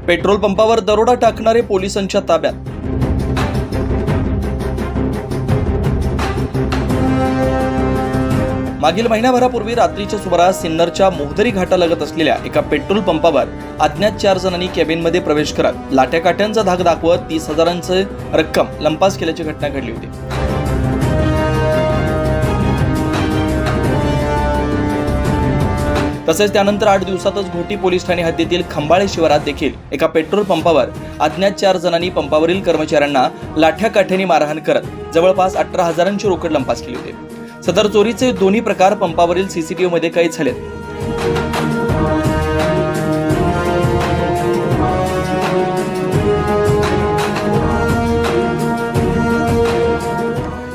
Petrol पंपावर दरोडा टाकणारे पोलिसांच्या ताब्यात। मागील महिन्याभरापूर्वी रात्रीच्या सुमारास सिन्नरच्या मोहदरी घाटालगत असलेल्या एका पेट्रोल पंपावर अज्ञात 4 जणांनी कॅबिनमध्ये प्रवेश करत लाठ्याकाठ्यांचा धाक दाखवत 30,000ची रक्कम लंपास केल्याची घटना घडली होती। तसेच त्यानंतर 8 दिवसातच घोटी पोलीस ठाणे हद्दीतील खंबाळे शिवारात देखील एका पेट्रोल पंपावर अज्ञात 4 जणांनी पंपावरील कर्मचाऱ्यांना लाठ्याकाठ्यांनी मारहाण करत जवळपास 18,000ची रोकड लंपास केली होती। सदर चोरीचे दोन्ही प्रकार पंपावरील सीसीटीव्ही मध्ये कैद झालेत।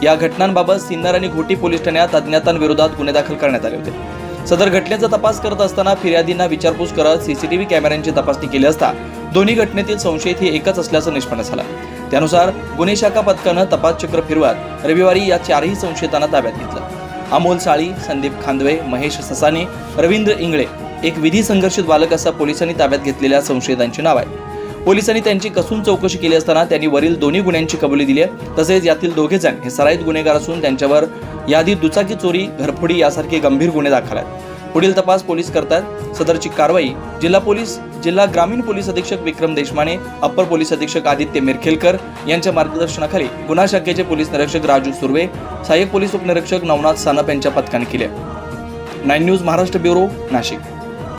या घटनांबाबत सिन्नर आणि घोटी पोलीस ठाण्यात अज्ञातांविरोधात गुन्हे दाखल करण्यात आले होते। सदर घटनेचा तपास करत असताना फिर्यादींना विचारपूस करत सीसीटीव्ही कॅमेऱ्यांची तपासणी केली असता दोन्ही घटनेतील संशयित हे एकच असल्याचं निष्पन्न झालं। त्यानुसार गुन्हे शाखा पथकानं तपास चक्र फिरवत रविवारी या 4ही संशयितांना ताब्यात घेतलं। अमोल साळी, संदीप खांदवे, महेश ससाने, रवींद्र इंगळे एक विधी संघर्षित बालक असा पोलिसांनी ताब्यात घेतलेल्या संशयितांची नाव आहे। पोलिसांनी त्यांची कसून चौकशी केली असताना त्यांनी वरील दोन्ही गुन्ह्यांची कबुली दिली आहे। तसेच यातील दोघे जण हे सराईत गुन्हेगार असून त्यांच्यावर यादी दुचाकी चोरी, घरफोडी यासारखे गंभीर गुन्हे दाखल आहेत। पुढील तपास पोलीस करतात। सदरची कारवाई जिल्हा ग्रामीण पोलीस अधीक्षक विक्रम देशमाने, अप्पर पोलीस अधीक्षक आदित्य मिरखेलकर यांच्या मार्गदर्शनाखाली गुन्हा शाखेचे पोलीस निरीक्षक राजू सुर्वे, सहाय्यक पोलीस उपनिरीक्षक नवनाथ सानप यांच्या पथकाने केले। 9 न्यूज महाराष्ट्र ब्युरो, नाशिक।